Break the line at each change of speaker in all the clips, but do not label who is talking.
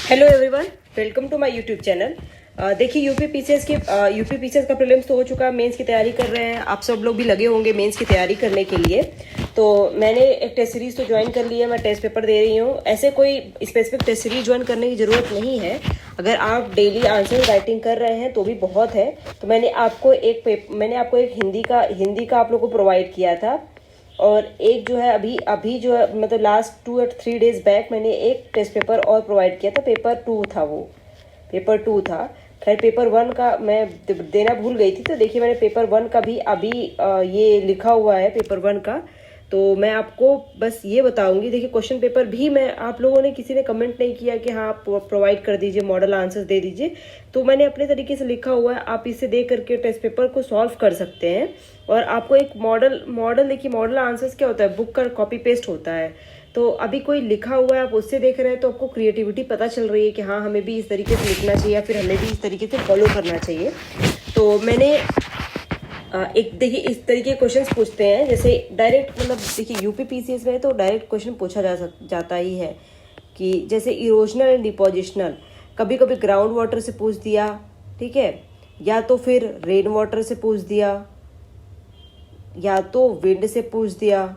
Hello everyone, welcome to my YouTube channel. देखिए UP PCS का prelims तो हो चुका है, मेंस की तैयारी कर रहे हैं। आप सब लोग भी लगे होंगे मेंस की तैयारी करने के लिए। तो मैंने एक टेस्ट सीरीज तो ज्वाइन कर ली है, मैं टेस्ट पेपर दे रही हूँ। ऐसे कोई स्पेसिफिक टेस्ट सीरीज ज्वाइन करने की ज़रूरत नहीं है। अगर आप डेली आंसर राइटिंग कर रहे हैं तो भी बहुत है। तो मैंने आपको एक हिंदी का आप लोग को प्रोवाइड किया था, और एक जो है अभी जो है मतलब लास्ट 2 और 3 डेज बैक मैंने एक टेस्ट पेपर और प्रोवाइड किया था। पेपर टू था। खैर पेपर वन का मैं देना भूल गई थी, तो देखिए मैंने पेपर वन का भी अभी ये लिखा हुआ है पेपर वन का। तो मैं आपको बस ये बताऊंगी। देखिए क्वेश्चन पेपर भी मैं आप लोगों ने किसी ने कमेंट नहीं किया कि हाँ आप प्रोवाइड कर दीजिए, मॉडल आंसर्स दे दीजिए। तो मैंने अपने तरीके से लिखा हुआ है, आप इसे देख करके टेस्ट पेपर को सॉल्व कर सकते हैं। और आपको एक मॉडल देखिए, मॉडल आंसर्स क्या होता है, बुक का कॉपी पेस्ट होता है। तो अभी कोई लिखा हुआ है आप उससे देख रहे हैं तो आपको क्रिएटिविटी पता चल रही है कि हाँ हमें भी इस तरीके से लिखना चाहिए या फिर हमें भी इस तरीके से फॉलो करना चाहिए। तो मैंने एक देखिए इस तरीके के क्वेश्चंस पूछते हैं, जैसे डायरेक्ट मतलब देखिए यूपी पीसीएस में तो डायरेक्ट क्वेश्चन पूछा जाता ही है कि जैसे इरोजनल एंड डिपोजिशनल, कभी कभी ग्राउंड वाटर से पूछ दिया, ठीक है, या तो फिर रेन वाटर से पूछ दिया, या तो विंड से पूछ दिया,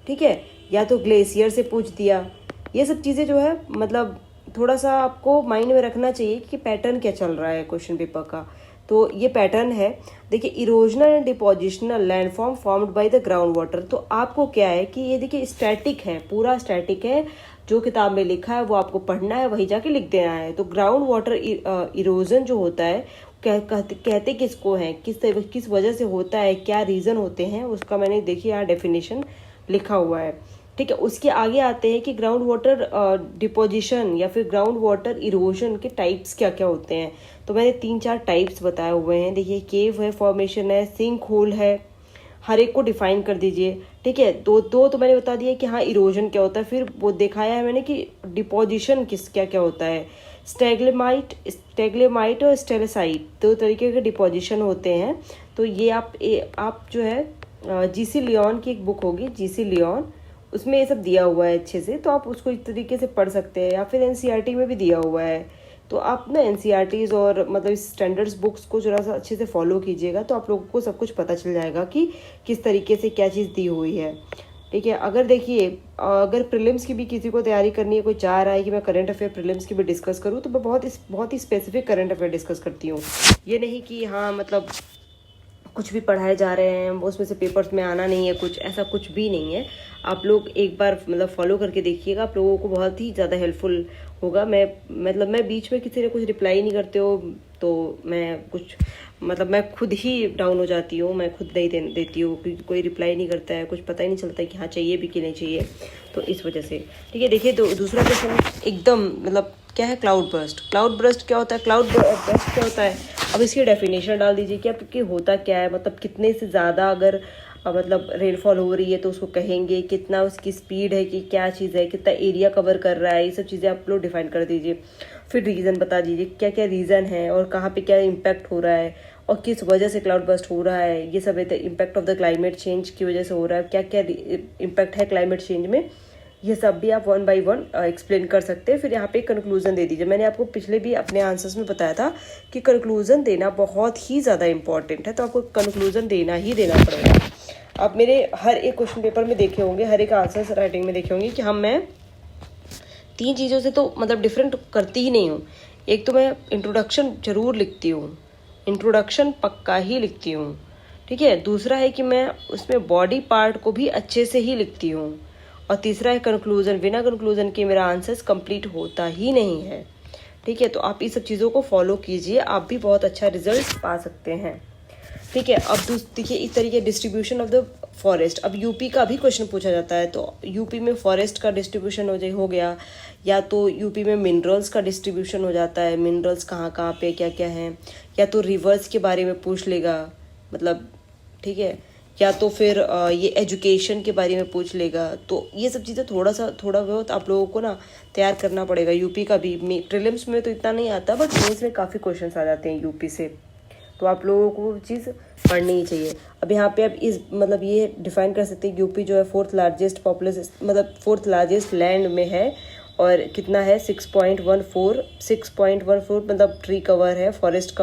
ठीक है, या तो ग्लेशियर से पूछ दिया। ये सब चीज़ें जो है मतलब थोड़ा सा आपको माइंड में रखना चाहिए कि पैटर्न क्या चल रहा है क्वेश्चन पेपर का। तो ये पैटर्न है। देखिए erosional and depositional landform formed by the ground water, तो आपको क्या है कि ये देखिए स्टैटिक है, पूरा स्टैटिक है। जो किताब में लिखा है वो आपको पढ़ना है, वही जाके लिख देना है। तो ग्राउंड वाटर इरोजन जो होता है कहते किसको है, किस वजह से होता है, क्या रीज़न होते हैं, उसका मैंने देखिए यहाँ डेफिनेशन लिखा हुआ है, ठीक है। उसके आगे आते हैं कि ग्राउंड वाटर डिपोजिशन या फिर ग्राउंड वाटर इरोजन के टाइप्स क्या क्या होते हैं। तो मैंने 3-4 टाइप्स बताए हुए हैं। देखिए केव है, फॉर्मेशन है, सिंक होल है। हर एक को डिफाइन कर दीजिए, ठीक है। दो दो तो मैंने बता दिया कि हाँ इरोजन क्या होता है, फिर वो दिखाया है मैंने कि डिपोजिशन क्या क्या होता है। स्टेग्लेमाइट और स्टेलेसाइट 2 तरीके के डिपोजिशन होते हैं। तो ये आप जो है जीसी लियोन की एक बुक होगी, जीसी लियोन, उसमें ये सब दिया हुआ है अच्छे से। तो आप उसको इस तरीके से पढ़ सकते हैं, या फिर एनसीईआरटी में भी दिया हुआ है। तो आप ना एनसीईआरटीज और मतलब स्टैंडर्ड्स बुक्स को जरा सा अच्छे से फॉलो कीजिएगा, तो आप लोगों को सब कुछ पता चल जाएगा कि किस तरीके से क्या चीज़ दी हुई है, ठीक है। अगर देखिए अगर प्रीलिम्स की भी किसी को तैयारी करनी है, कोई चाह रहा है कि मैं करंट अफेयर प्रीलिम्स की भी डिस्कस करूँ, तो मैं बहुत ही स्पेसिफिक करंट अफेयर डिस्कस करती हूँ। ये नहीं कि हाँ मतलब कुछ भी पढ़ाए जा रहे हैं उसमें से पेपर्स में आना नहीं है, कुछ ऐसा कुछ भी नहीं है। आप लोग एक बार मतलब फॉलो करके देखिएगा, आप लोगों को बहुत ही ज़्यादा हेल्पफुल होगा। मैं बीच में किसी ने कुछ रिप्लाई नहीं करते हो तो मैं खुद ही डाउन हो जाती हूँ, मैं खुद नहीं देती हूँ क्योंकि कोई रिप्लाई नहीं करता है, कुछ पता ही नहीं चलता है कि हाँ चाहिए भी कि नहीं चाहिए। तो इस वजह से ठीक है। देखिए दूसरा क्वेश्चन एकदम मतलब क्या है, क्लाउड बर्स्ट क्या होता है, क्लाउड बर्स्ट क्या होता है। अब इसकी डेफिनेशन डाल दीजिए कि आपके होता क्या है, मतलब कितने से ज़्यादा अगर मतलब रेनफॉल हो रही है तो उसको कहेंगे, कितना उसकी स्पीड है, कि क्या चीज़ है, कितना एरिया कवर कर रहा है, ये सब चीज़ें आप लोग डिफाइन कर दीजिए। फिर रीज़न बता दीजिए क्या क्या रीज़न है और कहाँ पे क्या इम्पैक्ट हो रहा है और किस वजह से क्लाउड बर्स्ट हो रहा है। ये सब impact of the climate change की वजह से हो रहा है, क्या क्या इम्पैक्ट है क्लाइमेट चेंज में, ये सब भी आप 1 बाय 1 एक्सप्लेन कर सकते हैं। फिर यहाँ पे कंक्लूजन दे दीजिए। मैंने आपको पिछले भी अपने आंसर्स में बताया था कि कंक्लूजन देना बहुत ही ज़्यादा इंपॉर्टेंट है, तो आपको कंक्लूजन देना ही देना पड़ेगा। आप मेरे हर एक क्वेश्चन पेपर में देखे होंगे, हर एक आंसर राइटिंग में देखे होंगे कि मैं 3 चीज़ों से तो मतलब डिफरेंट करती ही नहीं हूँ। एक तो मैं इंट्रोडक्शन जरूर लिखती हूँ, इंट्रोडक्शन पक्का ही लिखती हूँ, ठीक है। दूसरा है कि मैं उसमें बॉडी पार्ट को भी अच्छे से ही लिखती हूँ। और तीसरा है कंक्लूजन। बिना कंक्लूजन के मेरा आंसर्स कंप्लीट होता ही नहीं है, ठीक है। तो आप इस सब चीज़ों को फॉलो कीजिए, आप भी बहुत अच्छा रिजल्ट पा सकते हैं, ठीक है। अब देखिए इस तरीके डिस्ट्रीब्यूशन ऑफ द फॉरेस्ट। अब यूपी का भी क्वेश्चन पूछा जाता है, तो यूपी में फॉरेस्ट का डिस्ट्रीब्यूशन हो गया, या तो यूपी में मिनरल्स का डिस्ट्रीब्यूशन हो जाता है, मिनरल्स कहाँ कहाँ पे क्या क्या हैं, या तो रिवर्स के बारे में पूछ लेगा मतलब, ठीक है, या तो फिर ये एजुकेशन के बारे में पूछ लेगा। तो ये सब चीज़ें थोड़ा बहुत आप लोगों को ना तैयार करना पड़ेगा। यूपी का भी प्रीलिम्स में तो इतना नहीं आता, बट मेंस में काफ़ी क्वेश्चन आ जाते हैं यूपी से, तो आप लोगों को वो चीज़ पढ़नी ही चाहिए। अब यहाँ पे आप इस मतलब ये डिफाइन कर सकते हैं यूपी जो है 4th लार्जेस्ट लैंड में है, और कितना है 6.14 मतलब ट्री कवर है, फॉरेस्ट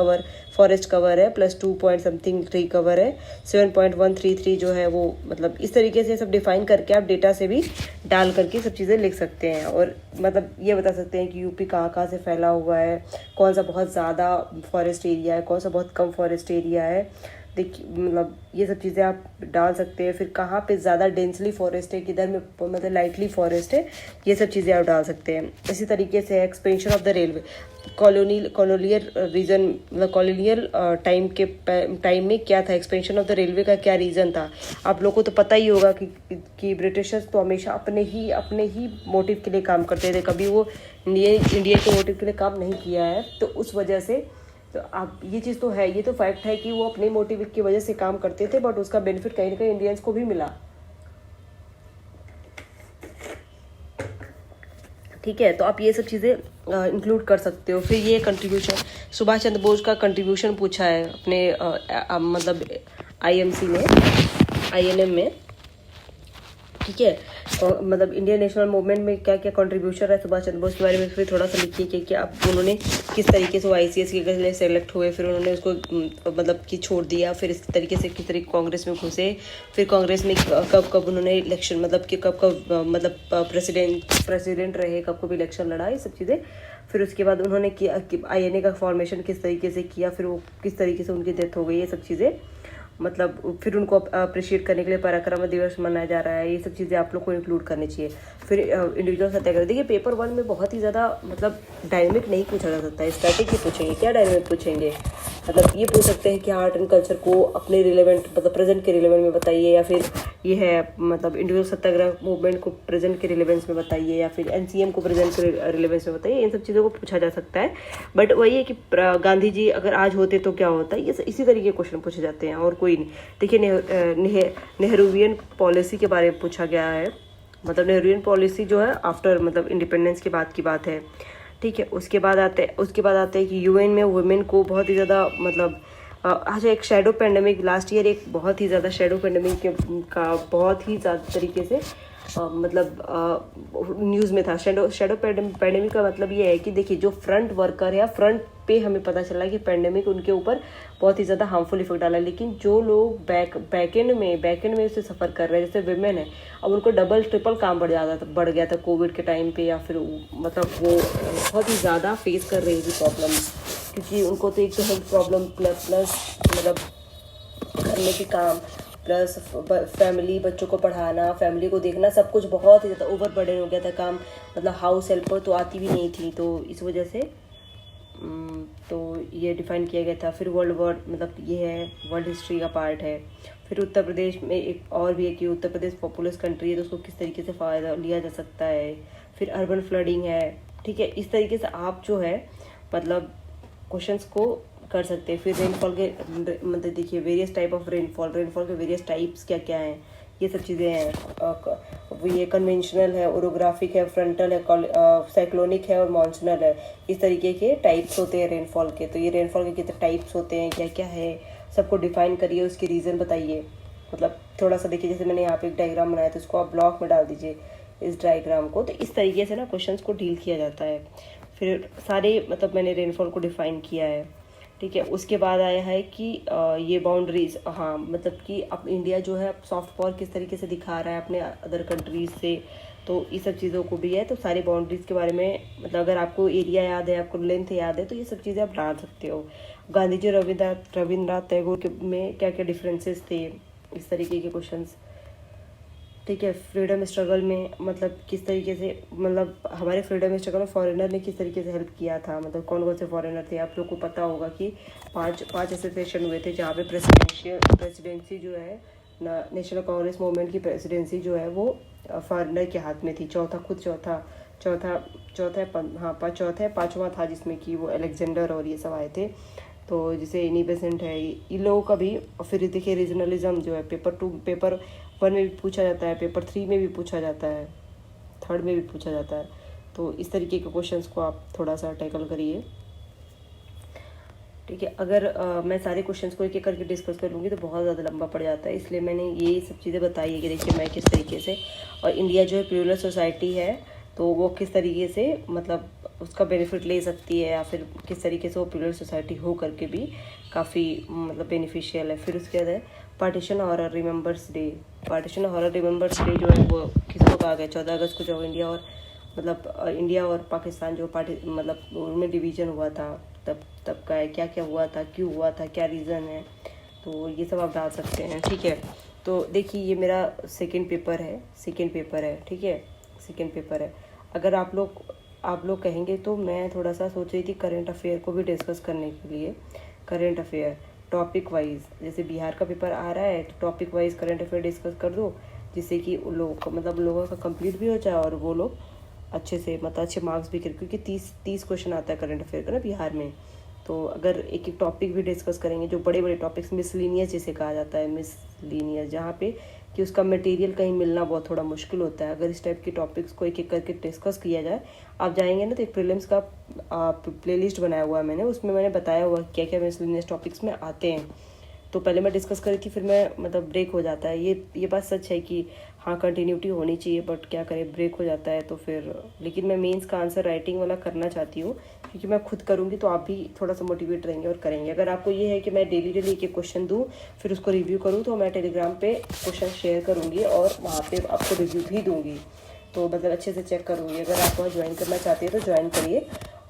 कवर है, plus 2 point something tree cover है, 7.133 जो है वो, मतलब इस तरीके से सब डिफाइन करके आप डेटा से भी डाल करके सब चीज़ें लिख सकते हैं। और मतलब ये बता सकते हैं कि यूपी कहाँ कहाँ से फैला हुआ है, कौन सा बहुत ज़्यादा फॉरेस्ट एरिया है, कौन सा बहुत कम फॉरेस्ट एरिया है। देखिए मतलब ये सब चीज़ें आप डाल सकते हैं। फिर कहाँ पे ज़्यादा डेंसली फॉरेस्ट है, किधर में मतलब लाइटली फॉरेस्ट है, ये सब चीज़ें आप डाल सकते हैं। इसी तरीके से expansion of the railway, colonial reason, मतलब कॉलोनियल टाइम में क्या था, एक्सपेंशन ऑफ द रेलवे का क्या रीज़न था। आप लोगों को तो पता ही होगा कि ब्रिटिशर्स तो हमेशा अपने ही मोटिव के लिए काम करते थे, कभी वो इंडिया के मोटिव के लिए काम नहीं किया है। तो उस वजह से तो आप ये चीज़ तो है, ये तो फैक्ट है कि वो अपने मोटिव की वजह से काम करते थे, बट उसका बेनिफिट कहीं ना कहीं इंडियंस को भी मिला। ठीक है, तो आप ये सब चीज़ें इंक्लूड कर सकते हो। फिर ये कंट्रीब्यूशन, सुभाष चंद्र बोस का कंट्रीब्यूशन पूछा है अपने मतलब आईएमसी में, आईएनएम में। ठीक है, तो मतलब इंडियन नेशनल मूवमेंट में क्या क्या कंट्रीब्यूशन है सुभाष चंद्र बोस के बारे में फिर थोड़ा सा लिखिए कि आप उन्होंने किस तरीके से वो आईसीएस के लिए सेलेक्ट हुए, फिर उन्होंने उसको मतलब कि छोड़ दिया, फिर इस तरीके से किस तरीके कांग्रेस में घुसे, फिर कांग्रेस में कब कब उन्होंने इलेक्शन, मतलब कि कब कब मतलब प्रेसिडेंट रहे, कब कब इलेक्शन लड़ा, ये सब चीज़ें। फिर उसके बाद उन्होंने किया आईएनए का फॉर्मेशन किस तरीके से किया, फिर वो किस तरीके से उनकी डेथ हो गई, ये सब चीज़ें। मतलब फिर उनको अप्रिशिएट करने के लिए पराक्रम दिवस मनाया जा रहा है, ये सब चीज़ें आप लोग को इंक्लूड करनी चाहिए। फिर इंडिविजुअल सत्याग्रह, देखिए पेपर 1 में बहुत ही ज़्यादा मतलब डायनेमिक नहीं पूछा जा सकता है, स्ट्रैटेजी पूछेंगे। क्या डायनेमिक पूछेंगे, मतलब ये पूछ सकते हैं कि आर्ट एंड कल्चर को अपने रिलेवेंट, मतलब प्रेजेंट के रिलेवेंट में बताइए, या फिर ये है मतलब इंडिविजुअल सत्याग्रह मूवमेंट को प्रेजेंट के रिलेवेंस में बताइए, या फिर एनसीएम को प्रेजेंट के रिलेवेंस में बताइए। इन सब चीज़ों को पूछा जा सकता है। बट वही है कि गांधी जी अगर आज होते तो क्या होता है, ये इसी तरीके के क्वेश्चन पूछे जाते हैं और कोई नहीं। देखिए नेहरूवियन पॉलिसी के बारे में पूछा गया है, मतलब नेहरूवियन पॉलिसी जो है आफ्टर मतलब इंडिपेंडेंस के बाद की बात है। ठीक है, उसके बाद आते हैं कि यूएन में वुमेन को बहुत ही ज़्यादा मतलब अच्छा, एक शैडो पेंडेमिक लास्ट ईयर, एक बहुत ही ज़्यादा शैडो पेंडेमिक का बहुत ही ज़्यादा तरीके से मतलब न्यूज़ में था। शैडो पेंडेमिक का मतलब ये है कि देखिए जो फ्रंट वर्कर है, फ्रंट पे हमें पता चला कि पेंडेमिक उनके ऊपर बहुत ही ज़्यादा हार्मफुल इफेक्ट डाला, लेकिन जो लोग बैकेंड में उससे सफ़र कर रहे हैं, जैसे विमेन है, अब उनको डबल ट्रिपल काम बढ़ गया था कोविड के टाइम पे, या फिर मतलब वो बहुत ही ज़्यादा फेस कर रही थी प्रॉब्लम, क्योंकि उनको तो एक तो हेल्थ प्रॉब्लम प्लस मतलब करने के काम, प्लस फैमिली, बच्चों को पढ़ाना, फैमिली को देखना, सब कुछ बहुत ही ज़्यादा ओवर बर्डन हो गया था काम। मतलब हाउस हेल्पर तो आती भी नहीं थी, तो इस वजह से तो ये डिफाइन किया गया था। फिर वर्ल्ड मतलब ये है वर्ल्ड हिस्ट्री का पार्ट है। फिर उत्तर प्रदेश में एक और भी है कि उत्तर प्रदेश पॉपुलस कंट्री है, तो उसको किस तरीके से फ़ायदा लिया जा सकता है। फिर अर्बन फ्लडिंग है। ठीक है, इस तरीके से आप जो है मतलब क्वेश्चंस को कर सकते हैं। फिर रेनफॉल के मतलब देखिए वेरियस टाइप ऑफ रेनफॉल के वेरियस टाइप्स क्या क्या हैं, ये सब चीज़ें हैं। ये कन्वेंशनल है, ओरोग्राफिक है, फ्रंटल है, साइक्लोनिक है और मॉनसूनल है। इस तरीके के टाइप्स होते हैं रेनफॉल के। तो ये रेनफॉल के कितने टाइप्स होते हैं, क्या क्या है, सबको डिफाइन करिए, उसके रीज़न बताइए। मतलब थोड़ा सा देखिए, जैसे मैंने यहाँ पे एक डायग्राम बनाया तो उसको आप ब्लॉक में डाल दीजिए इस डायग्राम को। तो इस तरीके से ना क्वेश्चंस को डील किया जाता है। फिर सारे मतलब मैंने रेनफॉल को डिफाइन किया है। ठीक है, उसके बाद आया है कि ये बाउंड्रीज, हाँ मतलब कि अब इंडिया जो है सॉफ्ट पावर किस तरीके से दिखा रहा है अपने अदर कंट्रीज से, तो इस सब चीज़ों को भी है। तो सारी बाउंड्रीज के बारे में मतलब अगर आपको एरिया याद है, आपको लेंथ याद है, तो ये सब चीज़ें आप डाल सकते हो। गांधी जी रविंद्रनाथ टैगोर में क्या क्या डिफरेंसेस थे, इस तरीके के क्वेश्चंस। ठीक है, फ्रीडम स्ट्रगल में मतलब किस तरीके से, मतलब हमारे फ्रीडम स्ट्रगल में फॉरेनर ने किस तरीके से हेल्प किया था, मतलब कौन कौन से फॉरेनर थे। आप लोग को पता होगा कि पांच ऐसे सेशन हुए थे जहाँ पे प्रेसिडेंसी जो है नेशनल कांग्रेस मूवमेंट की प्रेसिडेंसी जो है वो फॉरेनर के हाथ में थी। पाँचवा था जिसमें कि वो अलेक्जेंडर और ये सब आए थे। तो जैसे इनी बेसेंट है, इन लोगों का भी। और फिर देखिए रीजनलिज्म जो है पेपर 1 में भी पूछा जाता है, पेपर 3 में भी पूछा जाता है, 3rd में भी पूछा जाता है। तो इस तरीके के क्वेश्चंस को आप थोड़ा सा टैकल करिए। ठीक है, अगर मैं सारे क्वेश्चंस को एक एक करके डिस्कस कर लूँगी तो बहुत ज़्यादा लंबा पड़ जाता है, इसलिए मैंने ये सब चीज़ें बताई है कि देखिए मैं किस तरीके से। और इंडिया जो है प्लूरल सोसाइटी है, तो वो किस तरीके से मतलब उसका बेनिफिट ले सकती है, या फिर किस तरीके से वो पिलर सोसाइटी हो करके भी काफ़ी मतलब बेनिफिशियल है। फिर उसके बाद है partition horror remembers day. Partition horror remembers day जो है वो किसको कहा गया, 14 अगस्त को, जब इंडिया और मतलब इंडिया और पाकिस्तान जो मतलब उनमें डिवीज़न हुआ था, तब का है, क्या क्या हुआ था, क्यों हुआ था, क्या रीज़न है, तो ये सब आप डाल सकते हैं। ठीक है, तो देखिए ये मेरा सेकंड पेपर है, ठीक है, सेकंड पेपर है। अगर आप लोग कहेंगे तो मैं थोड़ा सा सोच रही थी करंट अफेयर को भी डिस्कस करने के लिए। करंट अफेयर टॉपिक वाइज, जैसे बिहार का पेपर आ रहा है तो topic wise current affair discuss कर दो, जिससे कि उन लोगों का मतलब लोगों का कंप्लीट भी हो जाए और वो लोग अच्छे से मतलब अच्छे मार्क्स भी करें, क्योंकि 30 क्वेश्चन आता है करंट अफेयर का ना बिहार में। तो अगर एक एक टॉपिक भी डिस्कस करेंगे, जो बड़े बड़े टॉपिक्स मिसलीनियस जिसे कहा जाता है, मिसलीनियस, जहाँ पे कि उसका मटेरियल कहीं मिलना बहुत थोड़ा मुश्किल होता है, अगर इस टाइप के टॉपिक्स को एक एक करके डिस्कस किया जाए। आप जाएंगे ना तो एक प्रीलिम्स का प्लेलिस्ट बनाया हुआ है मैंने, उसमें मैंने बताया हुआ क्या क्या मिसलीनियस टॉपिक्स में आते हैं। तो पहले मैं डिस्कस करी थी, फिर मैं मतलब ब्रेक हो जाता है, ये बात सच है कि हाँ कंटिन्यूटी होनी चाहिए, बट क्या करें ब्रेक हो जाता है तो फिर। लेकिन मैं मेंस का आंसर राइटिंग वाला करना चाहती हूँ, क्योंकि मैं खुद करूँगी तो आप भी थोड़ा सा मोटिवेट रहेंगे और करेंगे। अगर आपको ये है कि मैं डेली एक एक क्वेश्चन दूँ फिर उसको रिव्यू करूँ, तो मैं टेलीग्राम पे क्वेश्चन शेयर करूँगी और वहाँ पे आपको रिव्यू भी दूँगी, तो मतलब अच्छे से चेक करूँगी। अगर आप वहाँ ज्वाइन करना चाहते हैं तो ज्वाइन करिए।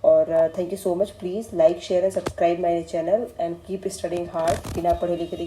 और thank you so much. Please like share and subscribe my channel and keep studying hard. बिना पढ़े लिखे